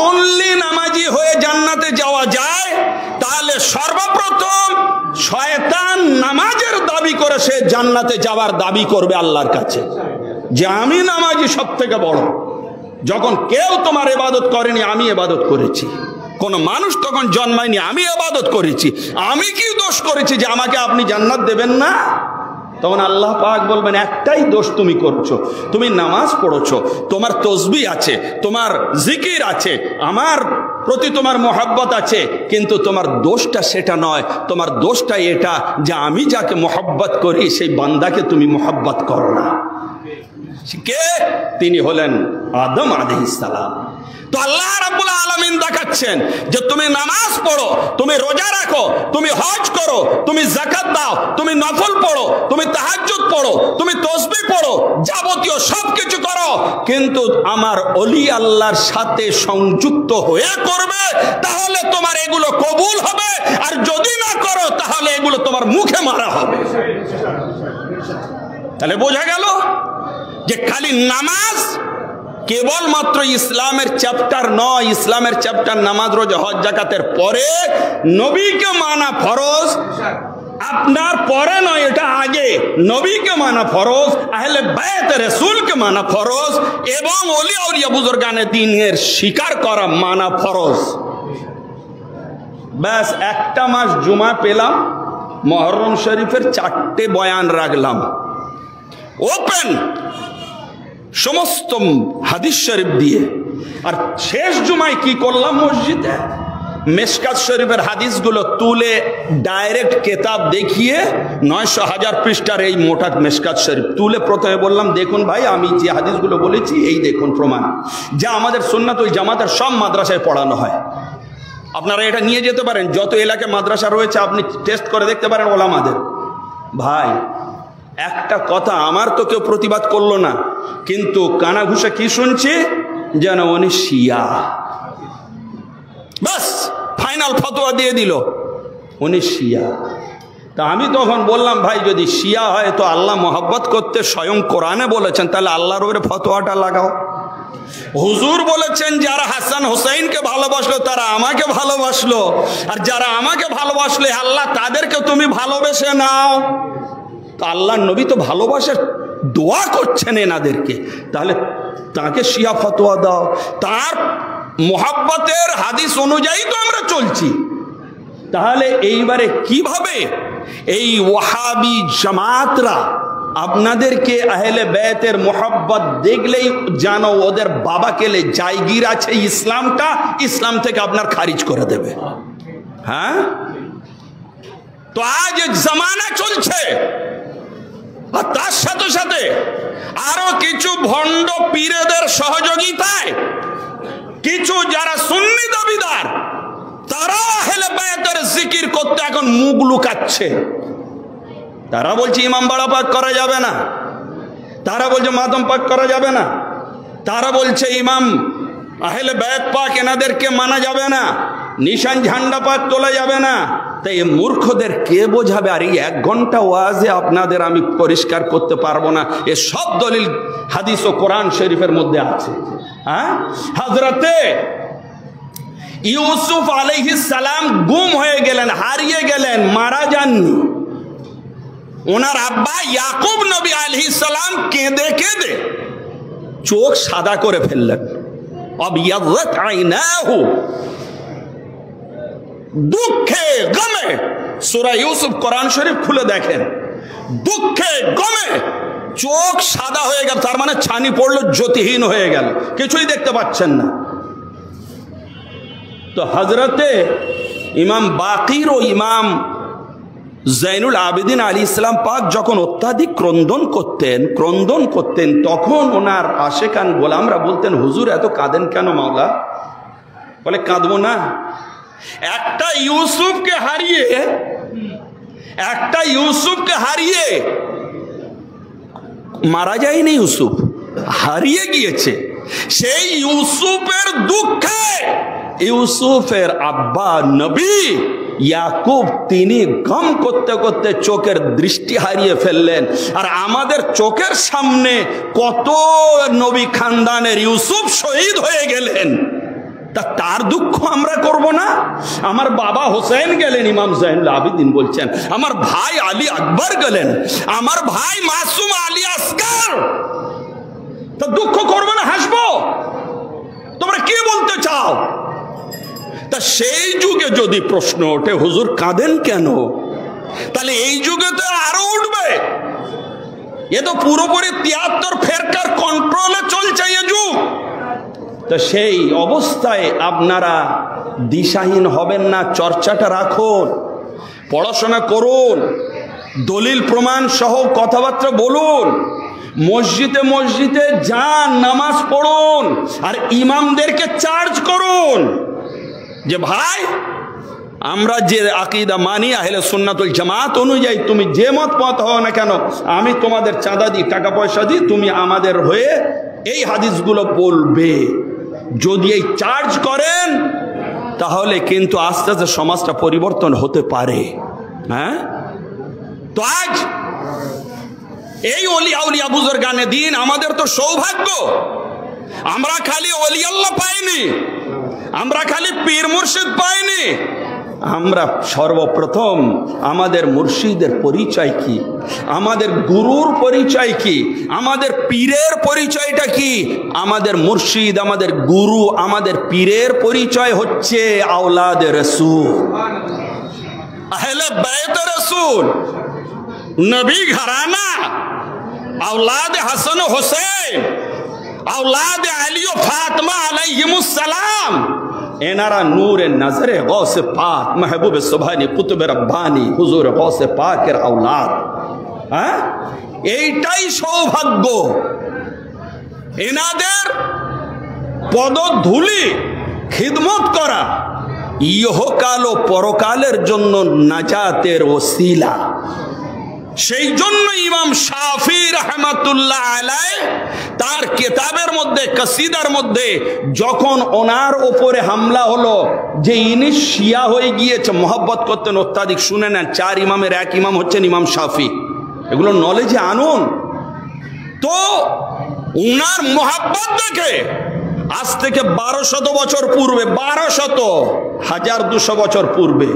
Only নামাজি হয়ে জান্নাতে যাওয়া যায়, তাহলে সর্বপ্রথম শয়তান নামাজের দাবি করে সে জান্নাতে যাওয়ার দাবি করবে আল্লাহর কাছে যে আমি নামাজি সব থেকে বড়। যখন কেউ তোমার ইবাদত করেনি, আমি ইবাদত করেছি। কোন মানুষ তখন জন্মায়নি, আমি ইবাদত করেছি। আমি কি দোষ করেছি যে আমাকে আপনি জান্নাত দেবেন না? তখন আল্লাহ পাক বলবেন, একটাই দোষ তুমি করছো, তুমি নামাজ পড়ছো, তোমার তসবিহ আছে, তোমার জিকির আছে, আমার প্রতি তোমার মোহাব্বত আছে, কিন্তু তোমার দোষটা সেটা নয়। তোমার দোষটা এটা যে আমি যাকে মোহাব্বত করি সেই বান্দাকে তুমি মোহাব্বত করো না। কে? তিনি হলেন আদম আলাইহিস সালাম। তো আল্লাহ রাব্বুল আলামিন দেখাচ্ছেন যে তুমি নামাজ পড়ো, তুমি রোজা রাখো, তুমি হজ করো, তুমি যাকাত দাও, তুমি নফল পড়ো, তুমি তাহাজ্জুদ পড়ো, তুমি তাসবিহ পড়ো, যাবতীয় সবকিছু করো, কিন্তু আমার ওলি আল্লাহর সাথে সংযুক্ত হয়ে করবে, তাহলে তোমার এগুলো কবুল হবে। আর যদি না করো তাহলে এগুলো তোমার মুখে মারা হবে। তাহলে বোঝা গেল যে খালি নামাজ কেবলমাত্র ইসলামের চ্যাপ্টার নয়। ইসলামের চ্যাপ্টার নামাজ, রোজা, হজ, যাকাতের পরে। নবীকে মানা ফরজ, আপনার পরে নয়, এটা আগে। নবীকে মানা ফরজ, আহলে বাইত রাসূলকে মানা ফরজ, এবং ওলিয়া আউলিয়া বুজুর্গানে দ্বীনের স্বীকার করা মানা ফরজ। ব্যাস একটা মাস জুমা পেলাম, মুহররম শরীফের 4টে বয়ান রাখলাম, ওপেন সমস্ত হাদিস শরীফ দিয়ে। আর শেষ জুমায় কি করলাম? মসজিদে মেশকাত শরীফের হাদিসগুলো তুলে ডাইরেক্ট কেতাব দেখিয়ে 900,000 পৃষ্ঠার এই মোটা মেশকাত শরীফ তুলে প্রথমে বললাম, দেখুন ভাই, আমি যে হাদিসগুলো বলেছি এই দেখুন প্রমাণ, যা আমাদের সুন্নাত ওই জামাতের সব মাদ্রাসায় পড়ানো হয়। আপনারা এটা নিয়ে যেতে পারেন, যত এলাকায় মাদ্রাসা রয়েছে আপনি টেস্ট করে দেখতে পারেন ওলামাদের। ভাই, একটা কথা, আমার তো কেউ প্রতিবাদ করলো না, কিন্তু কানা ঘুষে কি শুনছি যেন উনি শিয়া। বাস ফাইনাল ফতোয়া দিয়ে দিল উনি শিয়া। তা আমি তখন বললাম, ভাই যদি শিয়া হয় তো আল্লাহ মোহাব্বত করতে স্বয়ং কোরআনে বলেছেন, তাহলে আল্লাহর উপরে ফতোয়াটা লাগাও। হুজুর বলেছেন যারা হাসান হোসেনকে ভালোবাসলো তারা আমাকে ভালোবাসলো, আর যারা আমাকে ভালোবাসলে আল্লাহ তাদেরকে তুমি ভালোবেসে নাও। তো আল্লাহর নবী তো ভালোবাসার দোয়া করছেন এনাদেরকে, তাহলে তাকে শিয়া ফতোয়া দাও। তার মোহাব্বতের হাদিস অনুযায়ী তো আমরা চলছি। তাহলে এইবারে কিভাবে এই ওয়াহাবি জামাতরা আপনাদেরকে আহলে বাইতের মোহাব্বত দেখলেই জানো ওদের বাবা কেলে জায়গির আছে ইসলামটা, ইসলাম থেকে আপনার খারিজ করে দেবে। হ্যাঁ, তো আজ এক জামানা চলছে, আর তার সাথে সাথে আরো কিছু ভণ্ড পীরেদের সহযোগিতায় কিছু যারা সুন্নি দাবিদার তারা আহলে বাইতের জিকির করতে এখন মুখ লুকাচ্ছে। তারা বলছে ইমাম বাড়া পাক করা যাবে না, তারা বলছে মাতম পাক করা যাবে না, তারা বলছে ইমাম আহলে বাইত পাক এনাদেরকে মানা যাবে না, নিশান ঝান্ডা পাক তোলা যাবে না। তাই এই মূর্খদের কে বোঝাবে? আর এই 1 ঘন্টা ওয়াজে আপনাদের আমি পরিষ্কার করতে পারবো না। এ সব দলিল হাদিস ও কোরআন শরীফের মধ্যে আছে। হ্যাঁ, হযরতে ইউসুফ আলাইহিস সালাম গুম হয়ে গেলেন, হারিয়ে গেলেন, মারা যাননি। ওনার আব্বা ইয়াকুব নবী আলাইহিস সালাম কেঁদে কেঁদে চোখ সাদা করে ফেললেন। আবিয়াযাত আইনাহু, দুঃখে গমে, সূরা ইউসুফ কোরআন শরীফ খুলে দেখেন, দুঃখে গমে চোখ সাদা হয়ে গেল, তার মানে ছানি পড়লো, জ্যোতিহীন হয়ে গেল, কিছুই দেখতে পাচ্ছেন না। তো হযরতে ইমাম বাকির ও ইমাম জাইনুল আবেদিন আলাইহিস সালাম পাক যখন অত্যাধিক ক্রন্দন করতেন তখন ওনার আশেকান গোলামরা বলতেন, হুজুর এত কাঁদেন কেন মাওলা? বলে কাঁদবো না, একটা ইউসুফকে হারিয়ে মারা যায়নি, ইউসুফ হারিয়ে গিয়েছে। সেই ইউসুফের দুঃখে ইউসুফের আব্বা নবী ইয়াকুব তিনি গম করতে করতে চোখের দৃষ্টি হারিয়ে ফেললেন। আর আমাদের চোখের সামনে কত নবী খানদানের ইউসুফ শহীদ হয়ে গেলেন। তা তার দুঃখ আমরা করব না? আমার বাবা হোসেন গেলেন, ইমাম জাইনুল আবিদিন বলছেন, আমার ভাই আলী আকবর গেলেন, আমার ভাই মাসুম আলী আসগর, তা দুঃখ করবো না, হাসবো? তোমরা কি বলতে চাও? তা সেই যুগে যদি প্রশ্ন ওঠে হুজুর কাঁদেন কেন, তাহলে এই যুগে তো আরো উঠবে। এ তো পুরোপুরি 73 ফেরকার কন্ট্রোলে চলছে এ যুগ। তো সেই অবস্থায় আপনারা দিশাহীন হবেন না, চর্চাটা রাখুন, পড়াশোনা করুন, দলিল প্রমাণ সহ কথাবার্তা বলুন, মসজিদে মসজিদে যান, নামাজ পড়ুন, আর ইমামদেরকে চার্জ করুন যে ভাই আমরা যে আকীদা মানি আহলে সুন্নাতুল জামাত অনুযায়ী, তুমি যে মত হও না কেন, আমি তোমাদের চাঁদা দিই, টাকা পয়সা দিই, তুমি আমাদের হয়ে এই হাদিসগুলো বলবে। যদি এই চার্জ করেন তাহলে কিন্তু আস্তে আস্তে সমাজটা পরিবর্তন হতে পারে। হ্যাঁ, তো আজ এই ওলিয়া উলিয়া বুজুর্গানে দিন আমাদের তো সৌভাগ্য, আমরা খালি ওলি আল্লাহ পাইনি, আমরা খালি পীর মুর্শিদ পাইনি, আমরা সর্বপ্রথম আমাদের মুর্শিদের পরিচয় কি, আমাদের গুরুর পরিচয় কি, আমাদের পীরের পরিচয়টা কি? আমাদের মুর্শিদ, আমাদের গুরু, আমাদের পীরের পরিচয় হচ্ছে আওলাদে রাসূল, আহলে বাইত রাসূল, নবী ঘরানা, আওলাদে হাসান ও হোসেন, আওলাদে আলী ও ফাতিমা আলাইহিমুস সালাম। এনারা নূরে নজরে গৌসে পাক, মাহবুবে সুবহানি, কুতুবে রব্বানি, হুজুর গৌসে পাকের আওলাদ। হ্যাঁ, এইটাই সৌভাগ্য। এনাদের পদধূলি খিদমত করা ইহকাল ও পরকালের জন্য নাজাতের ওসিলা। সেই জন্য ইমাম শাফি রাহমাতুল্লাহ আলাইহি তার কিতাবের মধ্যে, কসিদার মধ্যে, যখন ওনার উপরে হামলা হলো যে ইনি শিয়া হয়ে গিয়েছে, মহব্বত করতেন অত্যাধিক। শুনে নেন, 4 ইমামের এক ইমাম হচ্ছেন ইমাম শাফি, এগুলো নলেজে আনুন। তো উনার মহব্বত দেখে আজ থেকে 1200 বছর পূর্বে, 1200 1200 বছর পূর্বে,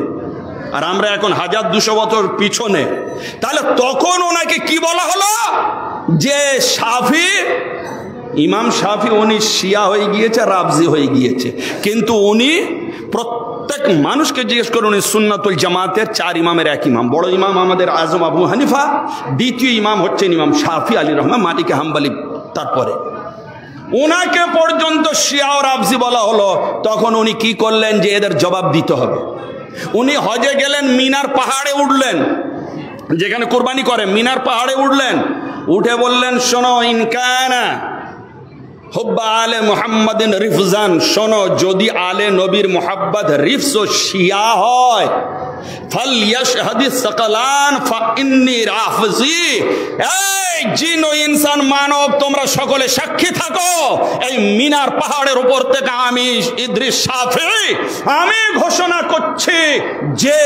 আর আমরা এখন 1200 বছর পিছনে, তাহলে তখন ওনাকে কি বলা হলো? যে শাফি, ইমাম শাফি উনি শিয়া হয়ে গিয়েছে, রাবজি হয়ে গিয়েছে, কিন্তু উনি প্রত্যেক মানুষকে জিজ্ঞেস করুন, উনি সুন্নাতুল জামাতের 4 ইমামের এক ইমাম। বড় ইমাম আমাদের আজম আবু হানিফা, দ্বিতীয় ইমাম হচ্ছেন ইমাম শাফি আলী রহমান মালিকে হাম্বলি, তারপরে ওনাকে পর্যন্ত শিয়া ও রাবজি বলা হলো। তখন উনি কি করলেন যে এদের জবাব দিতে হবে। উনি হজে গেলেন, মিনার পাহাড়ে উঠলেন, যেখানে কুরবানি করে, মিনার পাহাড়ে উঠলেন, উঠে বললেন, শোনো, ইনকানা হুব্বা আলে মুহাম্মাদিন রিফজান, শোনো, যদি আলে নবীর মুহাব্বত রিফজ ও শিয়া হয়, ফালইয়াশহাদিস সাকালান ফাইন্নী রাফজি, এই জিন ও ইনসান মানব তোমরা সকলে সাক্ষী থাকো, এই মিনার পাহাড়ের উপর থেকে আমি ইদ্রিস শাফি আমি ঘোষণা করছি যে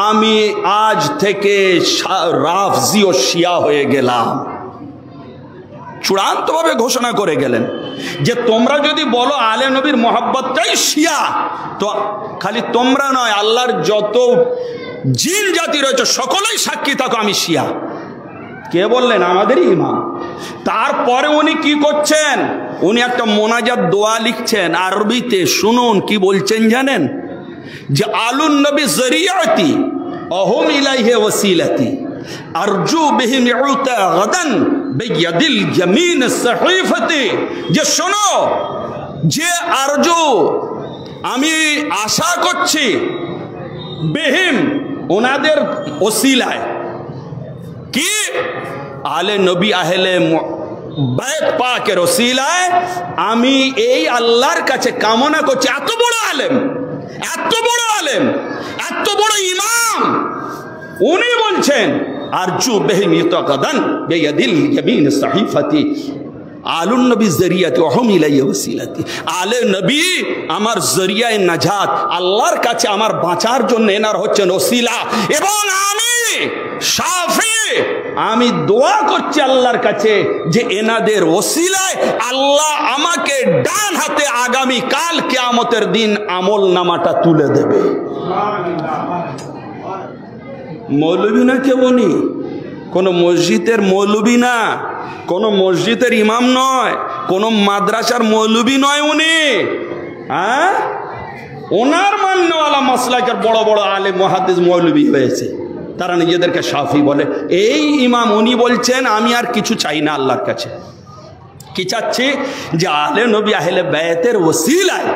আমি আজ থেকে রাফজি ও শিয়া হয়ে গেলাম। চূড়ান্তভাবে ঘোষণা করে গেলেন যে তোমরা যদি বলো আলে নবীর মহব্বতটাই শিয়া, তো খালি তোমরা নয়, আল্লাহর যত জিন জাতি রয়েছে সকলেই সাক্ষী থাকো আমি শিয়া। কে বললেন? আমাদেরই ইমাম। তারপরে উনি কি করছেন? উনি একটা মোনাজাত দোয়া লিখছেন আরবিতে। শুনুন কি বলছেন জানেন? যে আলুন নবী জরিয়াতি অহুম ইলাইহি ওয়াসিলাতি আরজু বিহিম ইউতা গাদান বিয়াদিল ইয়ামিন সাহিফাতি, যে শোনো, যে আরজু আমি আশা করছি, বিহিম ওনাদের ওসিলায়, কি আলে নবী আহলে বাইত পাকের ওসিলায় আমি এই আল্লাহর কাছে কামনা করছি। এত বড় আলেম, এত বড় আলেম, এত বড় ইমাম, উনি বলছেন আরজু বিহিম ইতাকাদান বিয়াদিল ইয়ামিন সাহিফাতি আলুন নবী জরিয়াতি ওহুম ইলাইহি ওয়াসিলাতি, আলে নবী আমার জরিয়ায়ে নাজাত, আল্লাহর কাছে আমার বাঁচার জন্য এনার হচ্ছেন ওসিলা। এবং আমি শাফি আমি দোয়া করছি আল্লাহর কাছে যে এনাদের ওসিলায় আল্লাহ আমাকে ডান হাতে আগামী কাল কিয়ামতের দিন আমল নামাটা তুলে দেবে। মৌলবী না কেউ উনি, কোনো মসজিদের মৌলবী না, কোনো মসজিদের ইমাম নয়, কোনো মাদ্রাসার মৌলবী নয় উনি। হ্যাঁ, ওনার মান্যওয়ালা মাসলাকের বড় বড় আলেম মুহাদ্দিস মৌলবী হয়েছে, তারা নিজেদেরকে শাফি বলে। এই ইমাম উনি বলছেন আমি আর কিছু চাই না আল্লাহর কাছে। কি চাচ্ছি? যে আহলে নবী আহলে বায়াতের ওসিলায়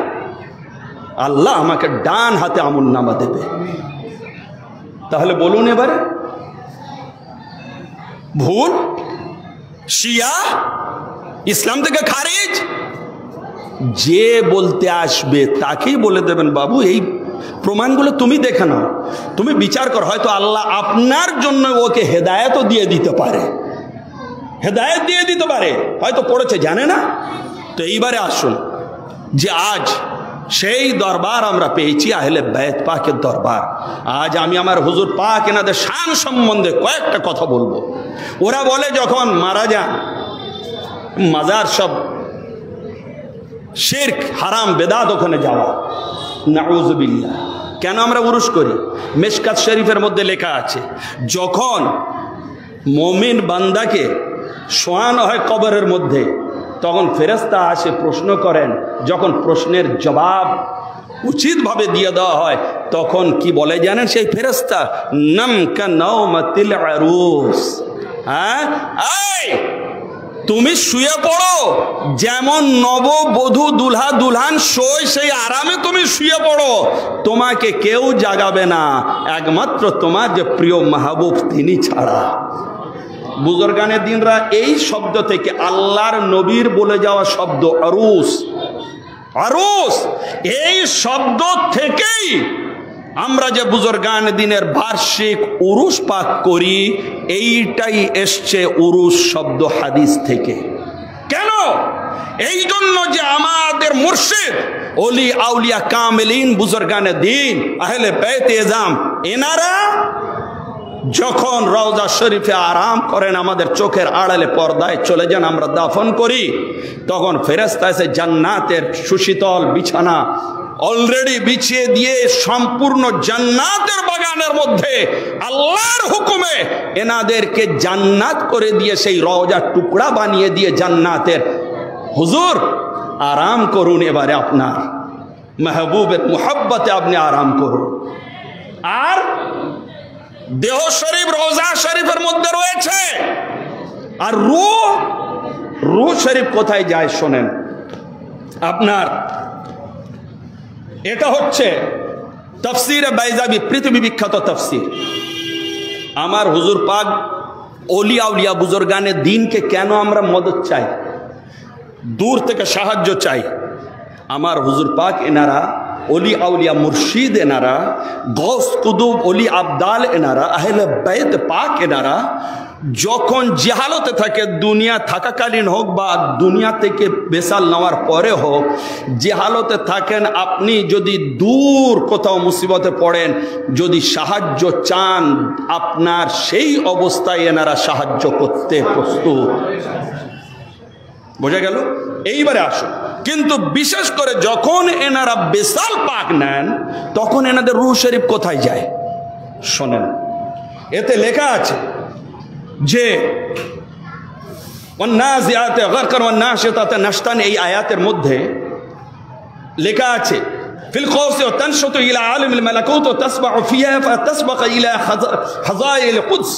আল্লাহ আমাকে ডান হাতে আমলনামা দেবে। তাহলে বলুন এবারে ভুল? শিয়া ইসলাম থেকে খারিজ? যে বলতে আসবে তাকেই বলে দেবেন বাবু এই প্রমাণগুলো তুমি দেখে নাও, তুমি বিচার করো, হয়তো আল্লাহ আপনার জন্য ওকে হেদায়েতও দিয়ে দিতে পারে, হেদায়েত দিয়ে দিতে পারে, হয়তো পড়েছে জানে না। তো এইবারে আসুন যে আজ সেই দরবার আমরা পেয়েছি আহলে বায়াত পাকের দরবার। আজ আমি আমার হুজুর পাক এনাদের শান সম্বন্ধে কয়েকটা কথা বলবো। ওরা বলে যখন মারা যান মাজার সব শিরক হারাম বেদাত ওখানে যাওয়া, নাউযুবিল্লাহ। কেন আমরা উরুস করি? মিশকাত শরীফের মধ্যে লেখা আছে যখন মুমিন বান্দাকে শোয়ানো হয় কবরের মধ্যে তখন ফেরেশতা আসে প্রশ্ন করেন, যখন প্রশ্নের জবাব উচিতভাবে দিয়ে দেওয়া হয় তখন কি বলে জানেন সেই ফেরেশতা? নাম কা নাওমাতিল আরুস। হ্যাঁ, এই তুমি শুয়ে পড়ো যেমন নববধূ দুলহা দুলহান শোয় সেই আরামে তুমি শুয়ে পড়ো, তোমাকে কেউ জাগাবে না একমাত্র তোমার যে প্রিয় মাহবুব তিনি ছাড়া। বুজুর্গানে দিনরা এই শব্দ থেকে আল্লাহর নবীর বলে যাওয়া শব্দ আরুস, আরুস এই শব্দ থেকেই আমরা যে বুজুর্গানে দিনের বার্ষিক উরুস পাক করি এইটাই এসছে উরুস শব্দ হাদিস থেকে। কেন? এই জন্য যে আমাদের মুর্শিদ ওলি আউলিয়া কামেলিন বুজুর্গানে দিন আহলে বাইত এজাম এনারা যখন রওজা শরীফে আরাম করেন আমাদের চোখের আড়ালে পর্দায় চলে যান, আমরা দাফন করি, তখন ফেরেশতা এসে জান্নাতের সুশীতল বিছানা অলরেডি বিছিয়ে দিয়ে সম্পূর্ণ জান্নাতের বাগানের মধ্যে আল্লাহর হুকুমে এনাদেরকে জান্নাত করে দিয়ে সেই রওজার টুকরা বানিয়ে দিয়ে জান্নাতের হুজুর আরাম করুন, এবারে আপনার মাহবুবের মুহাব্বতে আপনি আরাম করুন। আর দেহ শরীফ রওজা শরীফের মধ্যে রয়েছে, আর রূহ শরীফ কোথায় যায় শোনেন। আপনার এটা হচ্ছে তাফসীরে বাইজাবি, পৃথিবী বিখ্যাত তাফসীর। আমার হুজুর পাক ওলিয়া আউলিয়া বুজুর্গানে দিনকে কেন আমরা মদদ চাই, দূর থেকে সাহায্য চাই, আমার হুজুর পাক এনারা ওলি আউলিয়া মুর্শিদ এনারা গৌস কুতুব ওলি আবদাল এনারা আহলে বাইত পাক এনারা যখন জেহালতে থাকে, দুনিয়া থাকাকালীন হোক বা দুনিয়া থেকে বেসাল নেওয়ার পরে হোক, জেহালতে থাকেন, আপনি যদি দূর কোথাও মুসিবতে পড়েন, যদি সাহায্য চান আপনার সেই অবস্থায় এনারা সাহায্য করতে প্রস্তুত। বোঝা গেল? এইবারে আসুন, কিন্তু বিশেষ করে যখন এনারা বেসাল পাক নেন তখন এনাদের রূহ শরীফ কোথায় যায় শোনেন। এতে লেখা আছে যে ওয়ান্নাজিআতে গারকান ওয়ান্নাশিতাতে নাশতান, এই আয়াতের মধ্যে লেখা আছে ফিল কওসি ওয়া তানশতু ইলা আলিমিল মালাকুত ওয়া তাসবাহু ফিহা ফাতাসবাকা ইলা হাযাইল কুদস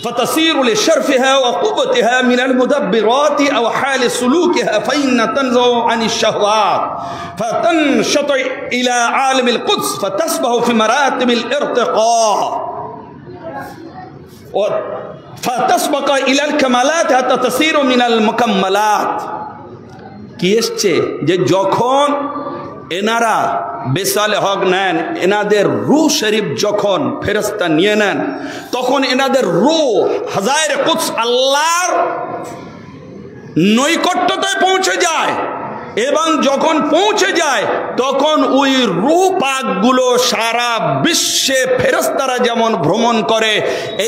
فتصير لشرفها وقوتها من المدبرات أو حال سلوكها فإن تنزع عن الشهوات فتنشط إلى عالم القدس فتصبح في مراتب الارتقاء فتسبق إلى الكمالات حتى تصير من المكملات। কি এসছে যে যখন এনারা বেসালে হক নেন, এনাদের রূহ শরীফ যখন ফেরেশতা নিয়ে নেন তখন এনাদের রূহ হাজারে কুদস আল্লাহর নৈকট্যতায় পৌঁছে যায়। এবং যখন পৌঁছে যায় তখন ওই রূহ পাকগুলো সারা বিশ্বে ফেরেশতারা যেমন ভ্রমণ করে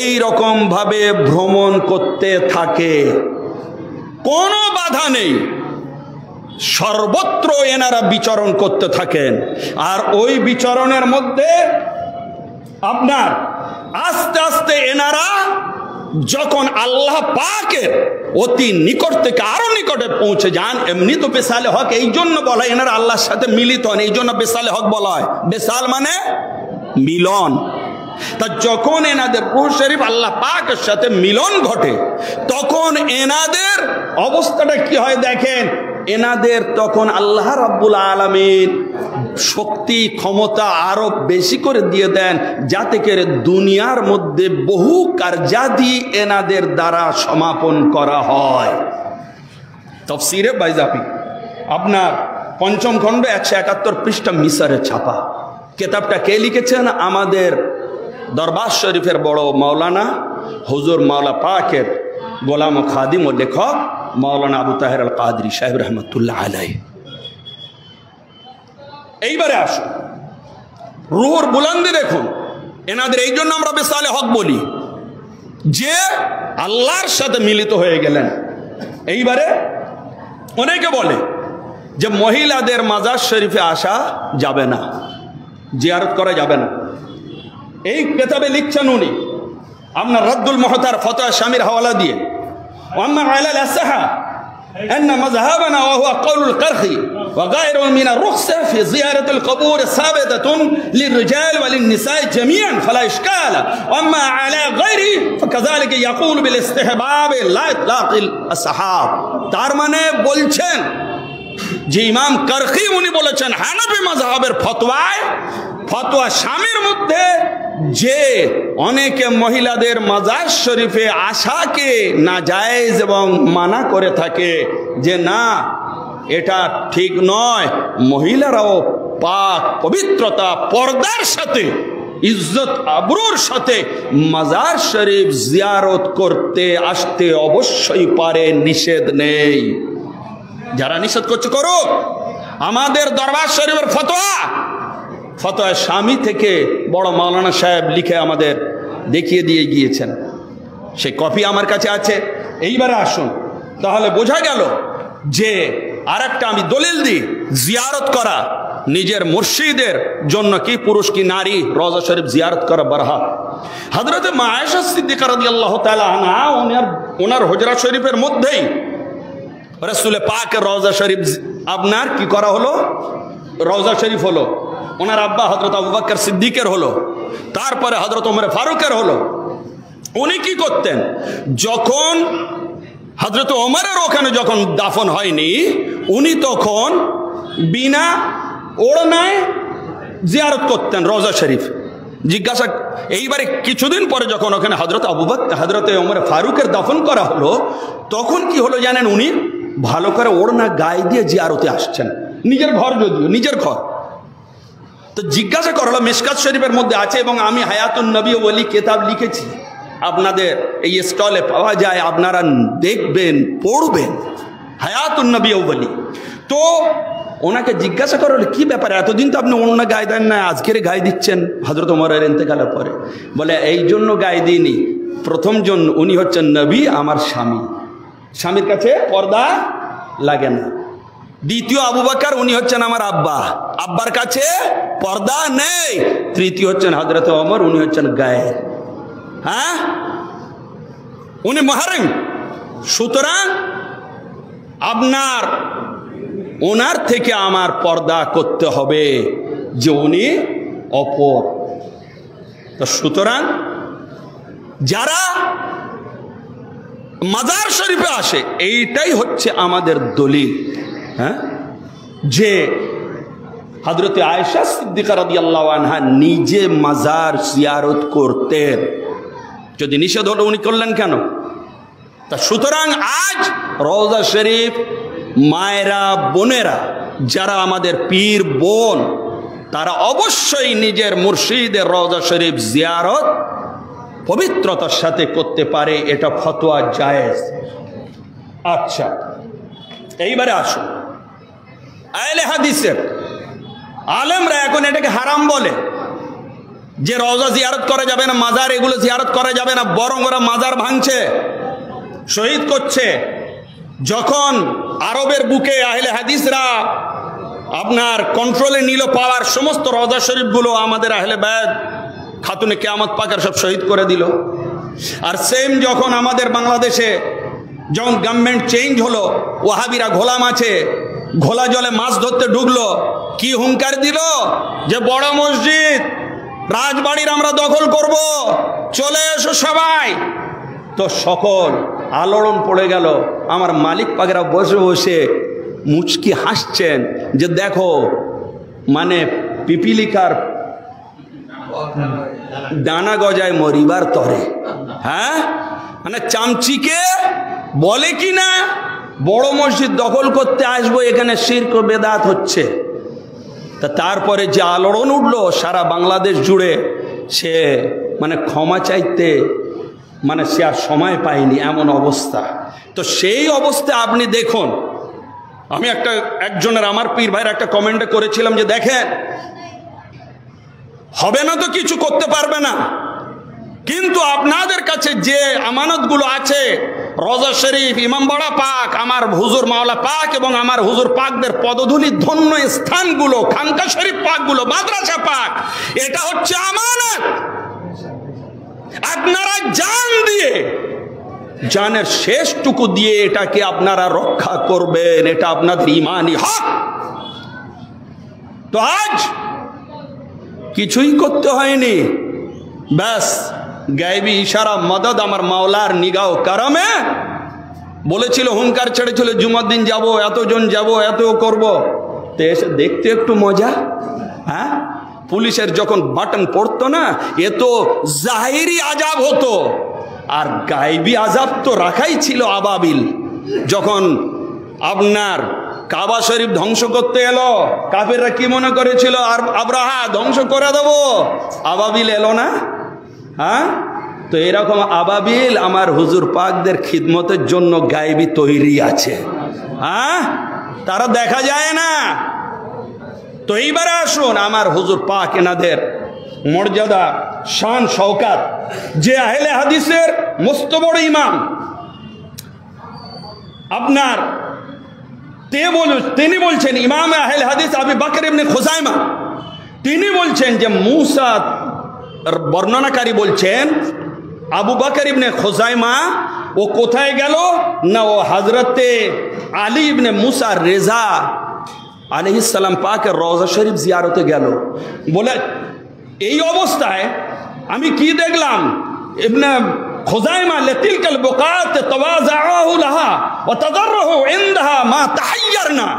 এই রকম ভাবে ভ্রমণ করতে থাকে, কোনো বাধা নেই, সর্বত্র এনারা বিচরণ করতে থাকেন। আর ওই বিচরণের মধ্যে আপনার আস্তে আস্তে এনারা যখন আল্লাহ পাকের অতি নিকট থেকে আরো নিকটে পৌঁছে যান, এমনি তো বেসালে হক এই জন্য বলা হয় এনারা আল্লাহর সাথে মিলিত হন, এই জন্য বেসালে হক বলা হয়। বেসাল মানে মিলন। তা যখন এনাদের রূহ শরীফ আল্লাহ পাকের সাথে মিলন ঘটে তখন এনাদের অবস্থাটা কি হয় দেখেন, এনাদের তখন আল্লাহ রাব্বুল আলামিন শক্তি ক্ষমতা আরো বেশি করে দিয়ে দেন, যাতে করে দুনিয়ার মধ্যে বহু কার্যাদি এনাদের দ্বারা সমাপন করা হয়। তাফসীরে বাইজাপি আপনার পঞ্চম খণ্ড 171 পৃষ্ঠা মিসরের ছাপা। কিতাবটা কে লিখেছেন? আমাদের দরবার শরীফের বড় মাওলানা হুজুর মাওলা পাকের গোলাম ও খাদিম ও লেখক মাওলানা আবু তাহের আল কাদরি সাহেব রহমতুল্লাহ আলাইহি। এইবারে আসুন, রূহর বুলন্দি দেখুন। এনাদের এই জন্য আমরা বেসালে হক বলি যে আল্লাহর সাথে মিলিত হয়ে গেলেন। এইবারে অনেকে বলে যে মহিলাদের মাজার শরীফে আসা যাবে না, জিয়ারত করা যাবে না। এই কিতাবে লিখছেন উনি আপনার রদ্দুল মুহতার ফতোয়া শামির হাওয়ালা দিয়ে, ওয়াম্মা আলাল আসহা أن مذهبنا وهو قول القرخي وغيره من الرخصة في زيارة القبور ثابتة للرجال وللنساء جميعا فلا إشكال، وأما على غيره فكذلك يقول بالاستحباب لا إطلاق الصحاب। তার মানে বলছেন যে ইমাম কারখি উনি বলেছেন হানাফি মাযহাবের ফতোয়া শামির মধ্যে যে অনেকে মহিলাদের মাজার শরীফে আসাকে নাজায়েজ এবং মানা করে থাকে যে না এটা ঠিক নয়, মহিলারাও পাক পবিত্রতা পর্দার সাথে ইজ্জত আবরুর সাথে মাজার শরীফ জিয়ারত করতে আসতে অবশ্যই পারে, নিষেধ নেই। যারা নিষেধ করছে করুক। আমাদের দরবার শরীফের ফতোয়া স্বামী থেকে বড় মাওলানা সাহেব লিখে আমাদের দেখিয়ে দিয়ে গিয়েছেন, সেই কপি আমার কাছে আছে। এইবারে আসুন, তাহলে বোঝা গেল যে আরেকটা আমি দলিল দিই, জিয়ারত করা নিজের মুর্শিদের জন্য কি পুরুষ কি নারী রওজা শরীফ জিয়ারত করা বারহা। হযরত মা আয়েশা সিদ্দিকা রাদিয়াল্লাহু তাআলা আনহা ওনার হুজরা শরীফের মধ্যেই রাসূল পাকের রওজা শরীফ আপনার কি করা হলো, রওজা শরীফ হলো। ওনার আব্বা হযরত আবু বকর সিদ্দিকের হলো, তারপরে হযরত ওমর ফারুকের হলো। উনি কি করতেন, যখন হযরত ওমরের ওখানে যখন দাফন হয়নি উনি তখন বিনা ওড়নায় জিয়ারত করতেন রওজা শরীফ। জিজ্ঞাসা এইবারে কিছুদিন পরে যখন ওখানে হযরত আবু বকর হযরত ওমর ফারুকের দাফন করা হলো তখন কি হলো জানেন, উনি ভালো করে ওড়না গায়ে দিয়ে জিয়ারতে আসছেন, নিজের ঘর, যদিও নিজের ঘর। তো জিজ্ঞাসা করা হলো, মিশকাত শরীফের মধ্যে আছে এবং আমি হায়াতুন নবী ওয়ালি কিতাব লিখেছি, আপনাদের এই স্টলে পাওয়া যায়, আপনারা দেখবেন পড়বেন, হায়াতুন নবী ওয়ালি। তো ওনাকে জিজ্ঞাসা করা হলো কি ব্যাপারে, এতদিন তো আপনি অন্য গায়ে দেন না, আজকের গায়ে দিচ্ছেন হযরত ওমরের ইন্তেকালের পরে? বলে এই জন্য গায়ে দিইনি, প্রথম জন্য উনি হচ্ছেন নবী, আমার স্বামী, স্বামীর কাছে পর্দা লাগে না। দ্বিতীয় আবু বকর উনি হচ্ছেন আমার আব্বা, আব্বার কাছে পর্দা নেই। তৃতীয় হচ্ছেন হযরত ওমর, উনি হচ্ছেন গায়ের, হ্যাঁ উনি মুহররম। সুতরাং আপনার ওনার থেকে আমার পর্দা করতে হবে যে উনি অপর। তো সুতরাং যারা মাজার শরীফে আসে এইটাই হচ্ছে আমাদের দলিল, হ্যাঁ, যে হযরত আয়েশা সিদ্দিকা রাদিয়াল্লাহু আনহা নিজে মাজার জিয়ারত করতেন। যদি নিষেধ হলো উনি করলেন কেন? তা সুতরাং আজ রওজা শরীফ মায়েরা বোনেরা যারা আমাদের পীর বোন তারা অবশ্যই নিজের মুর্শিদের রওজা শরীফ জিয়ারত পবিত্রতার সাথে করতে পারে, এটা ফতোয়া জায়েজ। আচ্ছা এইবারে আসুন, আহলে হাদিসের আলেমরা এখন এটাকে হারাম বলে, যে রওজা জিয়ারত করা যাবে না, মাজার এগুলো জিয়ারত করা যাবে না, বরং ওরা মাজার ভাঙছে, শহীদ করছে। যখন আরবের বুকে আহলে হাদিসরা আপনার কন্ট্রোলে নিল পাওয়ার, সমস্ত রওজা শরীফগুলো আমাদের আহলে বায়াত খাতুনে কিয়ামত পাকের সব শহীদ করে দিল। আর সেম যখন আমাদের বাংলাদেশে যখন গভর্নমেন্ট চেঞ্জ হলো, ওয়াহাবিরা ঘোলা মাছে ঘোলা জলে মাছ ধরতে ঢুকলো, কি হুঙ্কার দিল যে বড় মসজিদ রাজবাড়ির আমরা দখল করব, চলে এসো সবাই। তো সকল আলোড়ন পড়ে গেল। আমার মালিক পাকেরা বসে বসে মুচকি হাসছেন যে দেখো, মানে পিপিলিকার ডানা গজায় মরিবার তরে। হ্যাঁ, মানে চামচিকে বলে কি না বড় মসজিদ দখল করতে আসবো, এখানে শিরক বেদাত হচ্ছে। তা তারপরে যে আলোড়ন উঠলো সারা বাংলাদেশ জুড়ে, সে মানে ক্ষমা চাইতে মানে সে আর সময় পায়নি, এমন অবস্থা। তো সেই অবস্থা আপনি দেখুন, আমি একজনের আমার পীর ভাইয়ের একটা কমেন্টে করেছিলাম যে দেখেন, হবে না তো কিছু করতে পারবে না, কিন্তু আপনাদের কাছে যে আমানতগুলো আছে, রওজা শরীফ, ইমামবাড়া পাক, আমার হুজুর মাওলা পাক এবং আমার হুজুর পাকদের পদধূলি ধন্য স্থানগুলো, খানকা শরীফ পাকগুলো, মাদ্রাসা পাক, এটা হচ্ছে আমানত। আপনারা জান দিয়ে, জানের শেষটুকু দিয়ে এটাকে আপনারা রক্ষা করবেন, এটা আপনাদের ঈমানি হক। তো আজ কিছুই করতে হয়নি, ব্যাস গায়েবী ইশারা মদদ আমার মাওলার নিগাহ কারামে বলেছিল, হুঙ্কার ছেড়েছিল জুমার দিন যাব, এতজন যাব, এত করব। তো এসে দেখতে একটু মজা। হ্যাঁ, পুলিশের যখন বাটন পড়তো না, এ তো জাহিরি আজাব হতো, আর গায়েবী আজাব তো রাখাই ছিল আবাবিল। যখন আপনার কাবা শরীফ ধ্বংস করতে এলো, কাফেররা কি মনে করেছিল, আর আব্রাহা ধ্বংস করে দেবো, আবাবিল এলো না। হ্যাঁ, তো এরকম আবাবিল আমার হুজুর পাকদের খিদমতের জন্য গায়েবী তৈরি আছে। হ্যাঁ, তারা দেখা যায় না। তো এইবারে আসুন, আমার হুজুর পাক এনাদের মর্যাদা, শান, শওকাত, যে আহলে হাদিসের মস্ত বড় ইমাম, আপনার তিনি বলছেন, ইমাম আহলে হাদিস আবু বকর ইবনে খুজাইমা, তিনি বলছেন যে মুসা, বর্ণনাকারী বলছেন আবু বকর ইবনে খুজাইমা ও কোথায় গেল না, ও হযরতে আলী ইবনে মুসা রেজা আলাইহিস সালাম পাকের রওজা শরীফ জিয়ারতে গেল। বলে এই অবস্থায় আমি কি দেখলাম, ইবনে খুজাইমা লিতিলকাল বুকাত তাওয়াযাহু লাহা ওয়া তাদাররহু ইনদাহা মা তাহায়্যারনা।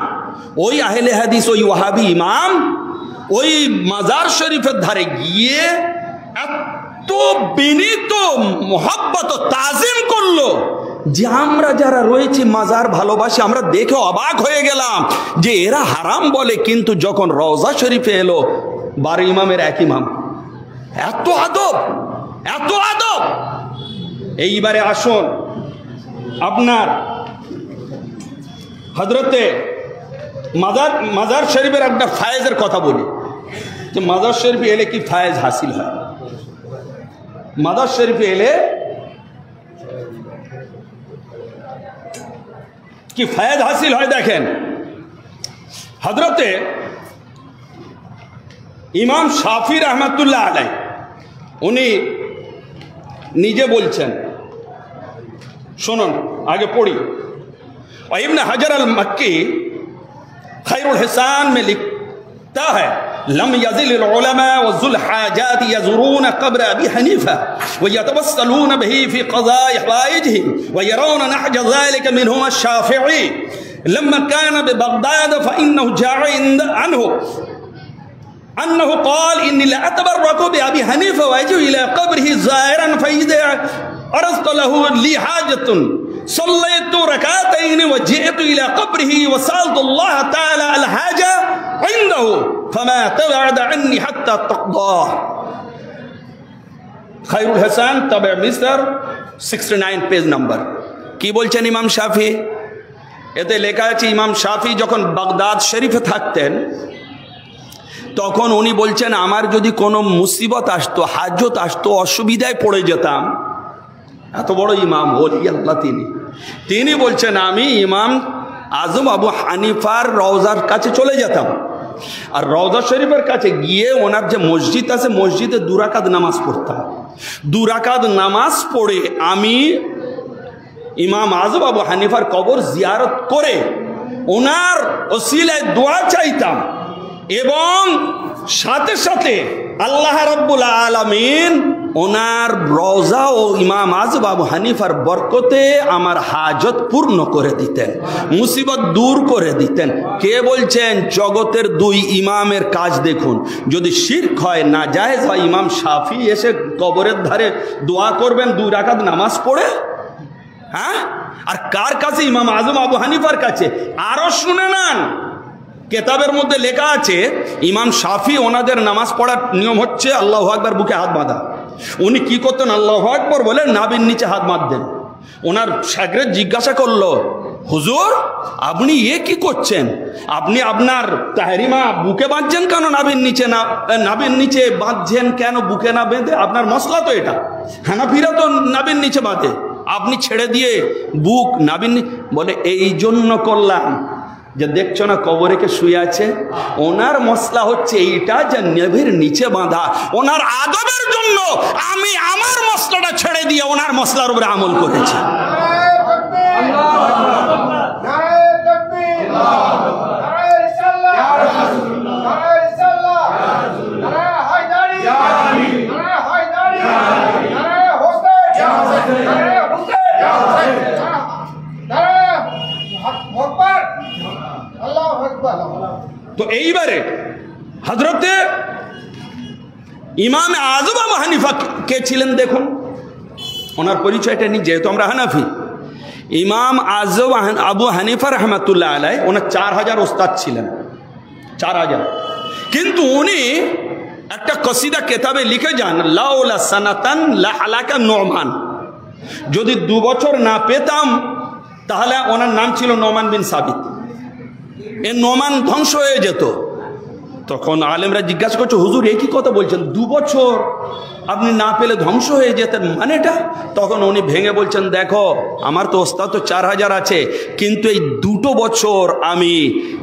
ওই আহলে হাদিস, ওই ওয়াহাবি ইমাম ওই মাজার শরীফের ধারে গিয়ে এত বিনীত মোহাব্বত ও তাজিম করলো যে আমরা যারা রয়েছি মাজার ভালোবাসি, আমরা দেখে অবাক হয়ে গেলাম যে এরা হারাম বলে, কিন্তু যখন রওজা শরীফে এলো 12 ইমামের এক ইমাম, এত আদব, এত আদব। এইবারে আসুন, আপনার হযরতে মাজার শরীফের একটা ফায়েজের কথা বলি, যে মাজার শরীফে এলে কি ফায়েজ হাসিল হয়। মাজার শরীফে এলে কি ফায়েজ হাসিল হয় দেখেন। হযরতে ইমাম শাফি রহমাতুল্লাহ আলাইহি উনি নিজে বলছেন, শুনুন, আগে পড়ি। ইবনে হাজার আল মক্কি खैरुल हिसान में लिखता है, लम यजिल उलमा व जुल हाजात यज़ुरून क़ब्र अबी हनीफ़ा व यतवस्सलून बिही फ़ी क़ज़ा'i हवाइजिहिम व यरौन नहज ज़ालिक मिनहुम अश-शाफ़िई लम्मा कान बिबगदाद फ़इन्नहु जाअ अन्नहु क़ाल इन्नी ला अतबर्रकु बिअबी हनीफ़ा व अजू इला क़ब्रिही ज़ाइरन फ़इज़ा अरज़तु लहु ली हाजतुन सल्लैतु रकातैन व जिअतु इला क़ब्रिही व सअलतुल्लाह तआला अल हाजा इंदहु फमा तबअद अन्नी हत्ता तक़दा। खैरुल हसान तबअ मिस्र 69 पेज नंबर। কি বলছেন ইমাম শাফি? এতে লেখা আছে ইমাম শাফি যখন বাগদাদ শরীফে থাকতেন তখন উনি বলছেন আমার যদি কোনো মুসিবত আসতো, হাজত আসতো, অসুবিধায় পড়ে যেতাম, এত বড় ইমাম ওলি আল্লাহ তিনি বলছেন আমি ইমাম আজম আবু হানিফার রওজার কাছে চলে যেতাম, আর রওজা শরীফের কাছে গিয়ে ওনার যে মসজিদ আছে মসজিদে 2 রাকাত নামাজ পড়তাম। 2 রাকাত নামাজ পড়ে আমি ইমাম আজম আবু হানিফার কবর জিয়ারত করে ওনার ওসিলায় দোয়া চাইতাম, এবং সাথে সাথে আল্লাহ রাব্বুল আলামিন ওনার রওজা ও ইমাম আজম আবু হানিফার বরকতে আমার হাজত পূর্ণ করে দিতেন, মুসিবত দূর করে দিতেন। কে বলছেন? জগতের 2 ইমামের কাজ দেখুন। যদি শিরক হয়, নাজায়েজ হয়, ইমাম শাফি এসে কবরের ধারে দোয়া করবেন 2 রাকাত নামাজ পড়ে? হ্যাঁ, আর কার কাছে? ইমাম আজম আবু হানিফার কাছে। আরো শুনে নেন, কেতাবের মধ্যে লেখা আছে ইমাম শাফি ওনাদের নামাজ পড়ার নিয়ম হচ্ছে আল্লাহু আকবার বুকে হাত বাঁধা। উনি কি করতেন? আল্লাহু আকবার বলে নাভির নিচে হাত বাঁধতেন। ওনার শাগরেদ জিজ্ঞাসা করলো, হুজুর আপনি কি করছেন? আপনি আপনার তাহরিমা বুকে বাঁধছেন কেন? নাভির নিচে বাঁধছেন কেন? বুকে না বেঁধে? আপনার মশলা তো এটা। হানাফিরা তো নাভির নিচে বাঁধে, আপনি ছেড়ে দিয়ে বুক নাভির বলে এই জন্য করলাম যে দেখছো না কবরে কে শুয়ে আছে, ওনার মশলা হচ্ছে এইটা যে নেভির নিচে বাঁধা। ওনার আদবের জন্য আমি আমার মশলাটা ছেড়ে দিয়ে ওনার মশলার উপরে আমল করেছি। তো এইবারে হযরতে ইমাম আজম আবু হানিফা কে ছিলেন দেখুন, ওনার পরিচয়টা নিয়ে, যেহেতু আমরা হানাফি। ইমাম আজম আবু হানিফা রহমাতুল্লাহ আলাইহি ওনার 4000 ওস্তাদ ছিলেন, 4000। কিন্তু উনি একটা কসিদা কেতাবে লিখে যান, লাউলা সানাতান লা হালাকা নোমান, যদি 2 বছর না পেতাম তাহলে ওনার নাম ছিল নোমান বিন সাবিত, এ নোমান ধ্বংস হয়ে যেত। তখন আলেমরা জিজ্ঞাসা করছে, হুজুর কি কথা বলছেন? 2 বছর আপনি না পেলে ধ্বংস হয়ে যেতেন মানেটা? তখন উনি ভেঙে বলছেন, দেখো আমার তো ওস্তাদ তো 4000 আছে, কিন্তু এই 2 বছর আমি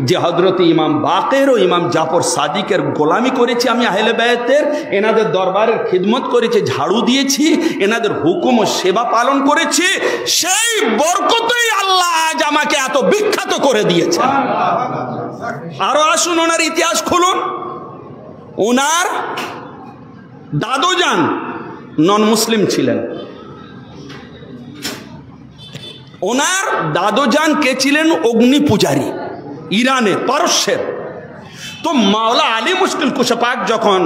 যে হযরত ইমাম বাকের ও ইমাম জাফর সাদিকের গোলামি করেছি, আমি আহলে বায়তের, এনাদের দরবারের খিদমত করেছি, ঝাড়ু দিয়েছি, এনাদের হুকুম ও সেবা পালন করেছি, সেই বরকতেই আল্লাহ আজ আমাকে এত বিখ্যাত করে দিয়েছে। আরো আসুন, ওনার ইতিহাস খুলুন। ওনার দাদুজান নন মুসলিম ছিলেন। ওনার দাদুজান কে ছিলেন? অগ্নি পূজারী, ইরানে, পারস্যের। তো মাওলা আলী মুশকিল কুশা পাক যখন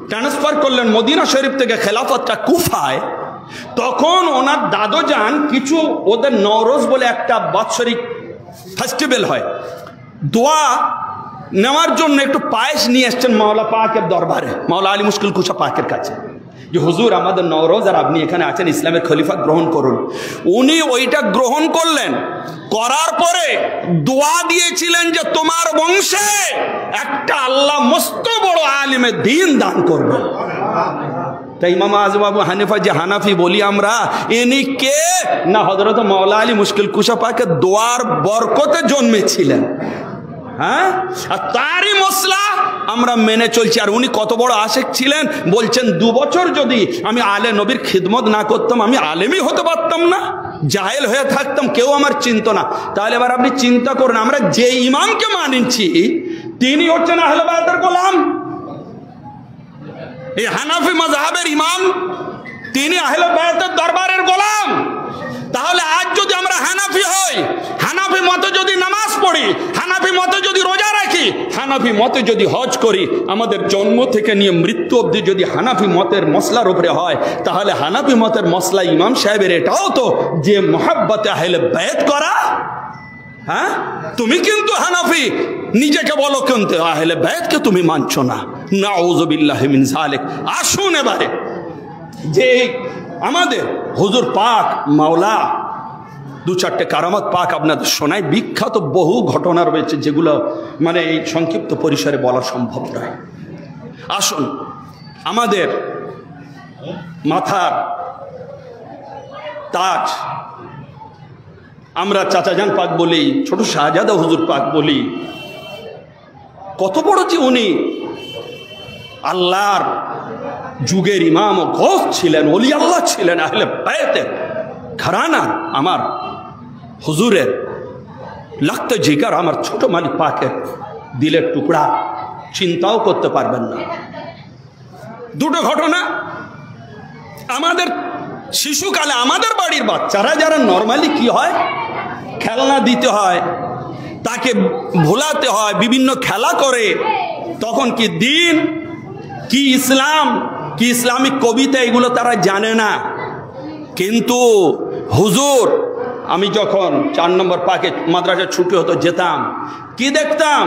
ট্রান্সফার করলেন মদিনা শরীফ থেকে খেলাফতটা কুফায়, তখন ওনার দাদুজান কিছু, ওদের নওরোজ বলে একটা বাৎসরিক ফেস্টিভ্যাল হয়, দোয়া নেওয়ার জন্য একটু পায়েস নিয়ে এসছেন মাওলা পাকের দরবারে, মাওলা আলী মুশকিল কুশা পাকের কাছে, যে হুজুর আমাদের নওরোজ আর আপনি এখানে আছেন, ইসলামের খলিফা গ্রহণ করুন। উনি ওইটা গ্রহণ করলেন, করার পরে দোয়া দিয়েছিলেন যে তোমার বংশে একটা আল্লাহ মস্ত বড় আলিমে দ্বীন দান করবেন। তাই ইমাম আজম আবু হানিফা যে হানাফি বলি আমরা, ইনি কে না হযরত মাওলা আলী মুশকিল কুশা পাকের দোয়ার বরকতে জন্মেছিলেন। হ্যাঁ, আর তারই মশলা আমরা মেনে চলছি। আর উনি কত বড় আশেক ছিলেন, বলছেন 2 বছর যদি আমি আলে নবীর খিদমত না করতাম আমি আলেমই হতে পারতাম না, জাহেল হয়ে থাকতাম, কেউ আমার চিনত না। তাহলে এবার আপনি চিন্তা করুন, আমরা যে ইমামকে মানছি তিনি হচ্ছেন আহলে বায়তের গোলাম, এই হানাফি মাযহাবের ইমাম, তিনি আহলে বায়তের দরবারের গোলাম। তাহলে আজ যদি আমরা হানাফি হই, হানাফি মতে যদি নামাজ পড়ি, হানাফি মতে যদি রোজা রাখি, হানাফি মতে যদি হজ করি, আমাদের জন্ম থেকে নিয়ে মৃত্যু অবধি যদি হানাফি মতের মসলার উপরে হয়, তাহলে হানাফি মতের মসলা ইমাম সাহেবের এটাও তো যে মুহাব্বতে আহলে বায়ত করা। হ্যাঁ, তুমি কিন্তু হানাফি নিজেকে বলো, কিন্তু আহলে বায়তকে তুমি মানছো না। নাউযু বিল্লাহি মিন যালিক। আসুন এবারে যে আমাদের হুজুর পাক মাওলা দু চারটে কারামত পাক আপনাদের শোনায়। বিখ্যাত বহু ঘটনা রয়েছে যেগুলো মানে এই সংক্ষিপ্ত পরিসরে বলা সম্ভব নয়। আসুন, আমাদের মাথার তাজ আমরা চাচাজান পাক বলি, ছোট শাহজাদা হুজুর পাক বলি, কত বড় যে উনি আল্লাহর যুগের ইমাম ও গৌস ছিলেন, ওলি আল্লাহ ছিলেন, আহলে বায়তের ঘরানার আমার হুজুরের লাগতে জিগার আমার ছোট মালিক পাকের দিলের টুকরা, চিন্তাও করতে পারবেন না। দুটো ঘটনা। আমাদের শিশুকালে আমাদের বাড়ির বাচ্চারা যারা নর্মালি কি হয়, খেলনা দিতে হয়, তাকে ভোলাতে হয়, বিভিন্ন খেলা করে, তখন কি দিন কি ইসলাম কি ইসলামিক কবিতা এগুলো তারা জানে না। কিন্তু হুজুর, আমি যখন 4 নম্বর পাকে মাদ্রাসা ছুটি হতো যেতাম, কি দেখতাম,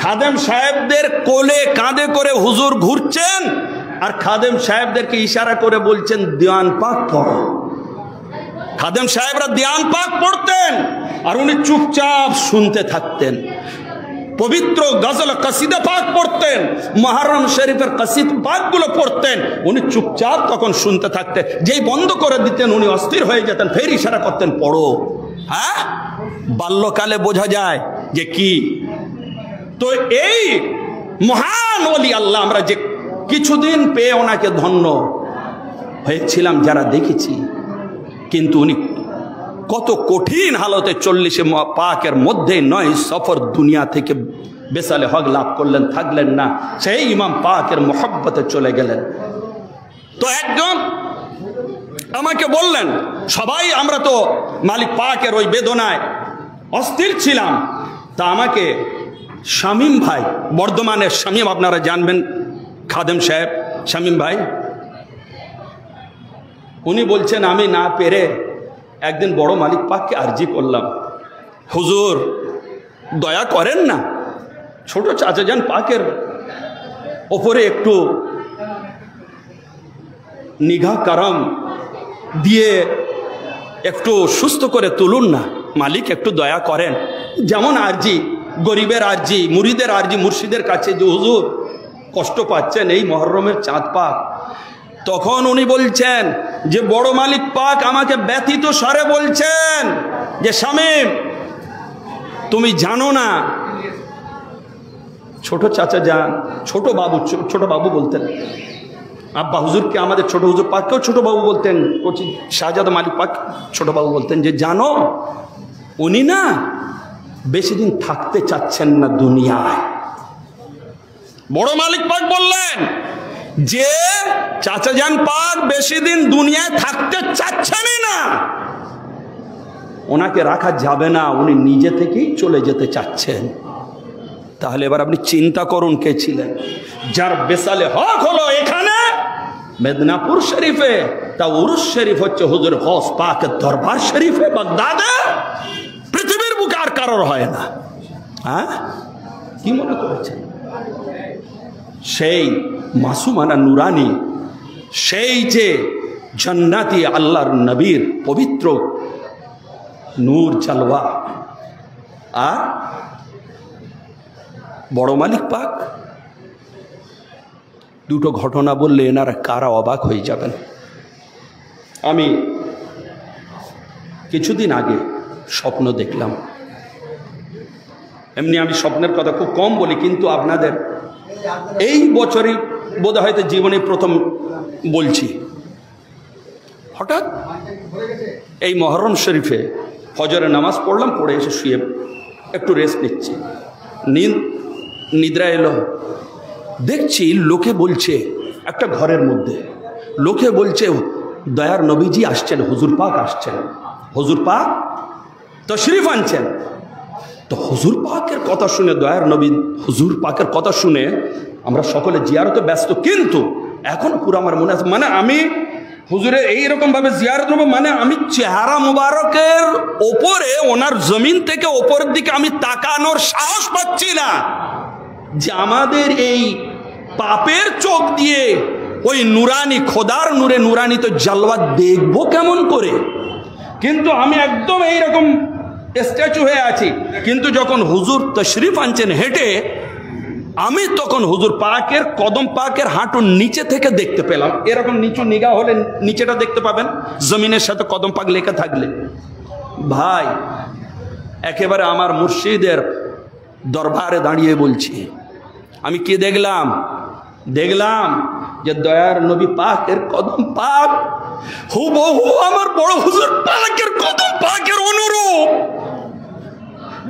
খাদেম সাহেবদের কোলে কাঁধে করে হুজুর ঘুরছেন আর খাদেম সাহেবদেরকে ইশারা করে বলছেন দিওয়ান পাক পড়ো। খাদেম সাহেবরা দিওয়ান পাক পড়তেন আর উনি চুপচাপ শুনতে থাকতেন। পবিত্র গজল কসিদা পাক পড়তেন, মুহররম শরীফের কসিদ পাকগুলো পড়তেন, উনি চুপচাপ তখন শুনতে থাকতেন। যেই বন্ধ করে দিতেন উনি অস্থির হয়ে যেতেন, ফের ইশারা করতেন পড়ো। হ্যাঁ, বাল্যকালে বোঝা যায় যে কি। তো এই মহান ওলি আল্লাহ আমরা যে কিছুদিন পেয়ে ওনাকে ধন্য হয়েছিলাম যারা দেখেছি, কিন্তু উনি কত কঠিন হালতে 40 পাকের মধ্যে 9 সফর দুনিয়া থেকে বেসালে হক লাভ করলেন, থাকলেন না, সেই ইমাম পাকের মোহব্বতে চলে গেলেন। তো একজন আমাকে বললেন, সবাই আমরা তো মালিক পাকের ওই বেদনায় অস্থির ছিলাম, তা আমাকে শামীম ভাই, বর্ধমানের শামীম, আপনারা জানবেন খাদেম সাহেব শামীম ভাই, উনি বলছেন আমি না পেরে একদিন বড় মালিক পাককে আরজি করলাম, হুজুর দয়া করেন না, ছোট চাচাজান পাকের ওপরে একটু নিগাহ কারাম দিয়ে একটু সুস্থ করে তুলুন না, মালিক একটু দয়া করেন। যেমন আরজি, গরিবের আরজি, মুরিদের আরজি মুর্শিদের কাছে যে হুজুর কষ্ট পাচ্ছেন এই মুহররমের চাঁদ পাক। তখন উনি বলছেন যে বড় মালিক পাক আমাকে ব্যথিত স্বরে বলছেন যে শামীম, তুমি জানো না, ছোট চাচা যান, ছোট বাবু বলতেন, আব্বা হুজুরকে আমাদের ছোট হুজুর পাককেও ছোট বাবু বলতেন, শাহজাদা মালিক পাক ছোট বাবু বলতেন, যে জানো উনি না বেশি দিন থাকতে চাচ্ছেন না দুনিয়ায়। বড় মালিক পাক বললেন যে চাচাজান পাক বেশি দিন দুনিয়ায় থাকতে চাচ্ছেনই না, ওনাকে রাখা যাবে না, উনি নিজে থেকেই চলে যেতে চাচ্ছেন। তাহলে এবার আপনি চিন্তা করুন কে ছিলেন, যার বেসালে হক হলো এখানে মেদিনীপুর শরীফে, তা উরুস শরীফ হচ্ছে হুজুর গৌস পাকের দরবার শরীফে বাগদাদে, পৃথিবীর বুকে আর কারোর হয় না। হ্যাঁ, কি মনে করেছেন? সেই মাসুমানা নুরানি, সেই যে জান্নাতি আল্লাহর নবীর পবিত্র নূর জালওয়া, আর বড় মালিক পাক। দুটো ঘটনা বললে এনারা কারা অবাক হয়ে যাবেন। আমি কিছুদিন আগে স্বপ্ন দেখলাম, এমনি আমি স্বপ্নের কথা খুব কম বলি, কিন্তু আপনাদের এই বছরই বোধ হয়তো জীবনে প্রথম বলছি। হঠাৎ এই মুহররম শরীফে ফজরের নামাজ পড়লাম, পড়ে এসে শুয়ে একটু রেস্ট নিচ্ছি, নিদ্রা এলো, দেখছি লোকে বলছে, একটা ঘরের মধ্যে লোকে বলছে দয়ার নবীজি আসছেন, হুজুর পাক আসছেন, হুজুর পাক তশরিফ আনছেন। তো হুজুর পাকের কথা শুনে, দয়ার নবী হুজুর পাকের কথা শুনে আমরা সকলে জিয়ারতে ব্যস্ত, কিন্তু এখন পুরো আমার মনে আছে, মানে আমি হুজুরের এইরকমভাবে জিয়ারত নেব, মানে আমি চেহারা মুবারকের ওপরে, ওনার জমিন থেকে ওপরের দিকে আমি তাকানোর সাহস পাচ্ছি না, যে আমাদের এই পাপের চোখ দিয়ে ওই নুরানি খোদার নূরে নুরানি তো জালওয়া দেখবো কেমন করে। কিন্তু আমি একদম এইরকম স্ট্যাচু হয়ে আছি। কিন্তু যখন হুজুর তশরিফ আনছেন হেঁটে, আমি তখন হুজুর পাকের কদম পাকের হাঁটুর নিচে থেকে দেখতে পেলাম। এরকম নিচু নিগাহ হলে নিচেটা দেখতে পাবেন, জমিনের সাথে কদম পাক লেখা থাকলে। ভাই একেবারে আমার মুর্শিদের দরবারে দাঁড়িয়ে বলছি, আমি কি দেখলাম? দেখলাম যে দয়ার নবী পাকের কদম পাক হুবহু আমার বড় হুজুর পাকের কদম পাকের অনুরূপ।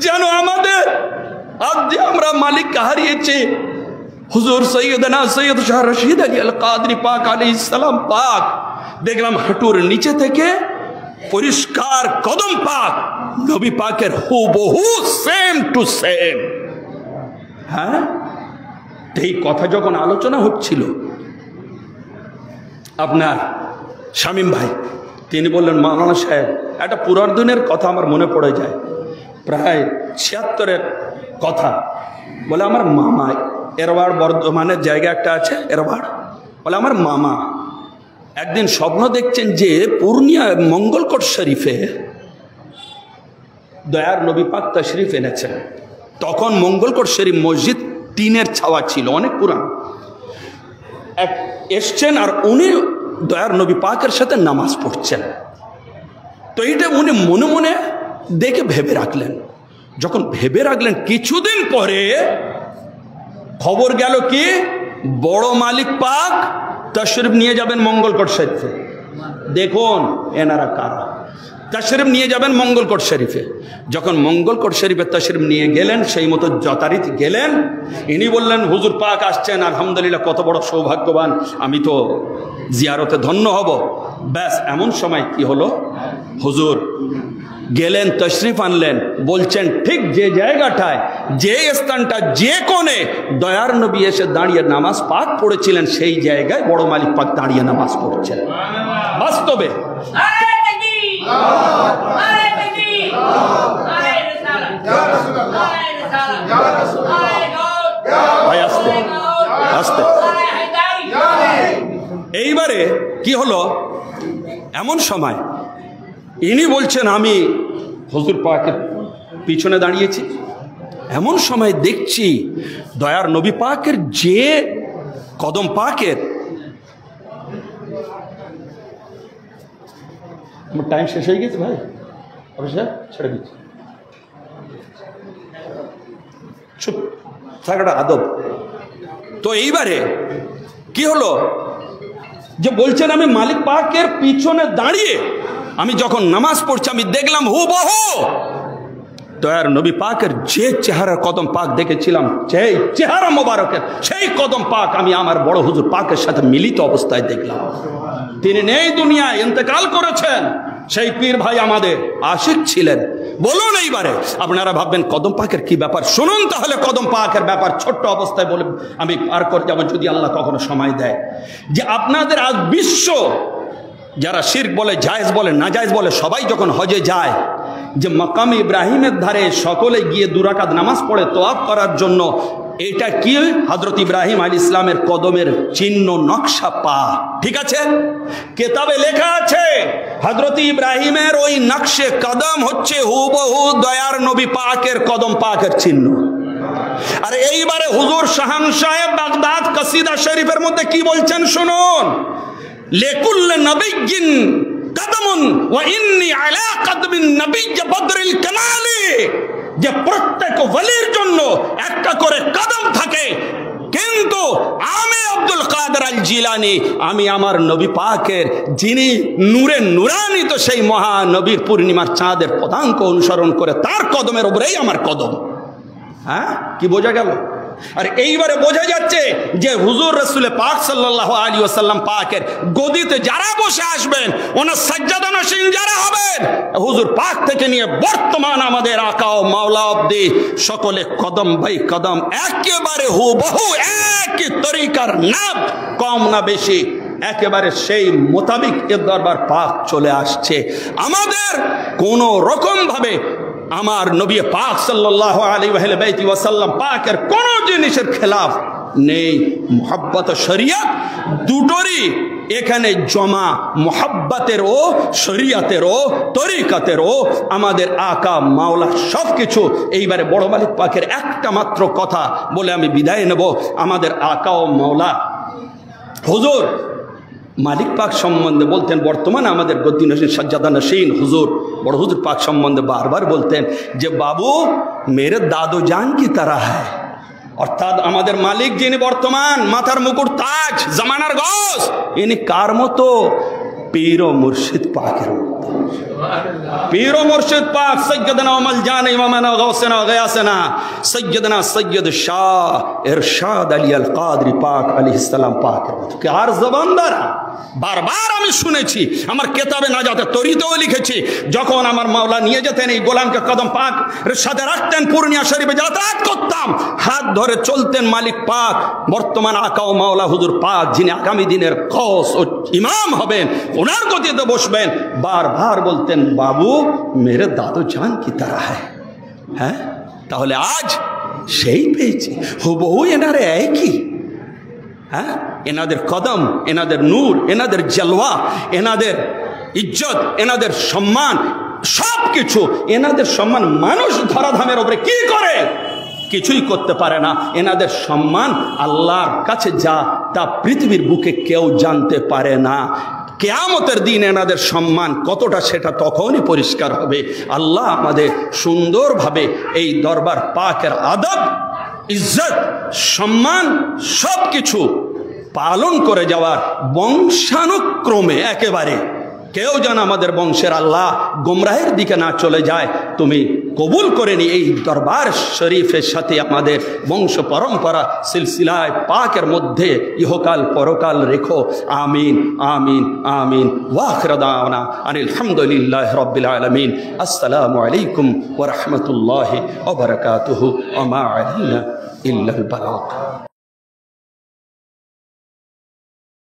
যেন আমাদের আজ যে আমরা মালিককে হারিয়েছি, হুজুর সৈয়দনা সৈয়দ শাহ রশিদ আলী আল কাদরি পাক আলাইহিস সালাম পাক, দেখলাম হাঁটুর নিচে থেকে পরিষ্কার কদম পাক নবী পাকের হুবহু সেম টু সেম। হ্যাঁ, এই কথা যখন আলোচনা হচ্ছিল, আপনার শামীম ভাই তিনি বললেন, মাওলানা সাহেব একটা পুরাতনের কথা আমার মনে পড়ে যায়, প্রায় 76-এর কথা। বলে আমার মামা, এরবাড় বর্ধমানের জায়গা একটা আছে এরবাড়, বলে আমার মামা একদিন স্বপ্ন দেখছেন যে পূর্ণিয়া মঙ্গলকোট শরীফে দয়ার নবী পাক তশরিফ এনেছেন। তখন মঙ্গলকোট শরীফ মসজিদ টিনের ছাওয়া ছিল, অনেক পুরান। এক এসছেন আর উনি দয়ার নবী পাকের সাথে নামাজ পড়ছেন। তো এইটা উনি মনে মনে দেখে ভেবে রাখলেন। যখন ভেবে রাখলেন, কিছুদিন পরে খবর গেল কি বড় মালিক পাক তশরিফ নিয়ে যাবেন মঙ্গলকোট শরীফে। দেখুন এনারা কারা, তশরিফ নিয়ে যাবেন মঙ্গলকোট শরীফে। যখন মঙ্গলকোট শরীফে তশরিফ নিয়ে গেলেন, সেই মতো যথারীতি গেলেন। ইনি বললেন হুজুর পাক আসছেন, আলহামদুলিল্লাহ কত বড় সৌভাগ্যবান, আমি তো জিয়ারতে ধন্য হব। ব্যাস এমন সময় কি হলো, হুজুর গেলেন, তশরিফ আনলেন, বলছেন ঠিক যে জায়গাটায়, যে স্থানটা, যে কোণে দয়ার নবী এসে দাঁড়িয়ে নামাজ পাক পড়েছিলেন, সেই জায়গায় বড় মালিক পাক দাঁড়িয়ে নামাজ পড়ছেন। বাস্তবে আস্তে এইবারে কি হলো, এমন সময় ইনি বলছেন আমি হুজুর পাকের পিছনে দাঁড়িয়েছি। এমন সময় দেখছি দয়ার নবী পাকের যে কদম পাকের, আমার টাইম শেষ হয়ে গেছে ভাই, অবশ্যই ছেড়ে দিচ্ছি, চুপ থাকাটা আদব। তো এইবারে কি হলো যে বলছেন আমি মালিক পাকের পিছনে দাঁড়িয়ে আমি যখন নামাজ পড়ছি, আমি দেখলাম হুবহু দয়ার নবী পাকের যে চেহারা কদম পাক দেখেছিলাম, সেই চেহারা মোবারকের সেই কদম পাক আমি আমার বড় হুজুর পাকের সাথে মিলিত অবস্থায় দেখলাম। তিনি নেই দুনিয়ায়, ইন্তেকাল করেছেন। সেই পীর ভাই আমাদের আশিক ছিলেন। বলুন এইবারে আপনারা ভাববেন কদম পাকের কি ব্যাপার। শুনুন তাহলে কদম পাকের ব্যাপার ছোট্ট অবস্থায় বলে আমি পার করে যাবো, যদি আল্লাহ কখনো সময় দেয়। যে আপনাদের আজ বিশ্ব যারা শিরক বলে, জায়েজ বলে, না জায়েজ বলে, সবাই যখন হজে যায়, যে মাকাম ইব্রাহিমের ধারে সকলে গিয়ে 2 রাকাত নামাজ পড়ে তোয়াফ করার জন্য, এটা কি হযরত ইব্রাহিম আলাইহিস সালামের কদমের চিহ্ন, নকশা পা, ঠিক আছে? কিতাবে লেখা আছে হযরত ইব্রাহিমের ওই নকশে কদম হচ্ছে হুবহু দয়ার নবী পাকের কদম পাকের চিহ্ন। আর এইবারে হুজুর শাহানশাহ বাগদাদ কসিদা শরীফের মধ্যে কি বলছেন শুনুন, লিকুল্লি নবিয়্যিন কদমুন ওয়া ইন্নী আলা কদমিন নবিয়্য বদরিল কামালি, যে প্রত্যেক ওয়ালির জন্য একটা করে কদম থাকে, কিন্তু আমি আব্দুল কাদের আল জিলানী, আমি আমার নবী পাকের যিনি নূরে নুরানি, তো সেই মহানবীর পূর্ণিমার চাঁদের পদাঙ্ক অনুসরণ করে তার কদমের উপরেই আমার কদম। হ্যাঁ, কি বোঝা গেল? আর এইবারে বোঝা যাচ্ছে যে হুজুর রাসূল পাক সাল্লাল্লাহু আলাইহি ওয়াসাল্লাম পাকের গদিতে যারা বসে আসবেন, ওনার সাজ্জাদা নশীন যারা হবেন, হুজুর পাক থেকে নিয়ে বর্তমান আমাদের আকা ও মাওলা অবধি সকলে কদম ভাই কদম, একেবারে হুবহু একই তরিকার, না কম না বেশি, একেবারে সেই মোতাবিক এর দরবার পাক চলে আসছে। আমাদের কোনো রকম ভাবে আমার নবী পাক সাল্লাল্লাহু আলাইহি ওয়াসাল্লাম পাকের কোন জিনিসের খেলাফ নেই। মুহাব্বত ও শরিয়ত দুটোরই এখানে জমা মোহাব্বতেরও, শরিয়াতেরও, তরিকাতেরও, আমাদের আকা মাওলা সব কিছু। এইবারে বড় মালিক পাকের একটা মাত্র কথা বলে আমি বিদায় নেব। আমাদের আকা ও মাওলা হুজুর মালিক পাক সম্বন্ধে বলতেন, বর্তমানে আমাদের গদ্দি নশীন সাজ্জাদা নশীন হুজুর বড় হুজুর পাক সম্বন্ধে বারবার বলতেন যে বাবু মেরে দাদো জান কি তারা হ্যায়। অর্থাৎ আমাদের মালিক যিনি বর্তমান মাথার মুকুট তাজ জামানার গস, ইনি কার মতো? পীর ও মুর্শিদ পাকের মতো। পীর ও মুর্শিদ পাক সৈয়দনা ওমাল জান ইমামানা গাউসনা গায়াসনা সৈয়দনা সৈয়দ শাহ ইরশাদ আলী আল কাদরি পাক আলাইহিস সালাম পাকের মতো। কার জবান দ্বারা বারবার আমি শুনেছি, আমার কেতাবে নাজাতে তরিতেও লিখেছি, যখন আমার মাওলা নিয়ে যেতেন এই গোলামকে কদম পাক সাথে রাখতেন, পূর্ণিয়া শরীফে যাতায়াত করতাম, হাত ধরে চলতেন মালিক পাক বর্তমান আকা ও মাওলা হুজুর পাক যিনি আগামী দিনের কস ও ইমাম হবেন, ওনার গতিতে বসবেন, বারবার বলতেন বাবু মেরে দাদু জান কি তারা হ্যাঁ। তাহলে আজ সেই পেয়েছি হুবহু এনারে একই। হ্যাঁ, এনাদের কদম, এনাদের নূর, এনাদের জলওয়া, এনাদের ইজ্জত, এনাদের সম্মান, সব কিছু এনাদের সম্মান মানুষ ধরাধামের উপরে কি করে? কিছুই করতে পারে না। এনাদের সম্মান আল্লাহর কাছে যা তা পৃথিবীর বুকে কেউ জানতে পারে না। কিয়ামতের দিন এনাদের সম্মান কতটা সেটা তখনই পরিষ্কার হবে। আল্লাহ আমাদের সুন্দরভাবে এই দরবার পাকের আদব, ইজ্জত, সম্মান সব কিছু পালন করে যাওয়ার বংশানুক্রমে একেবারে কেউ যেন আমাদের বংশের আল্লাহ গোমরাহের দিকে না চলে যায়, তুমি কবুল করে নি এই দরবার শরীফের সাথে আমাদের বংশ পরম্পরা সিলসিলায় পাকের মধ্যে ইহকাল পরকাল রেখো। আমিন আমিন আমিন। ওয়াখির দাওয়ানা আনিল হামদুলিল্লাহি রাব্বিল আলামিন। আসসালামু আলাইকুম ওয়া রাহমাতুল্লাহি ওয়া বারাকাতুহু। ওয়া মা আলাইনা ইল্লাল বালাগ।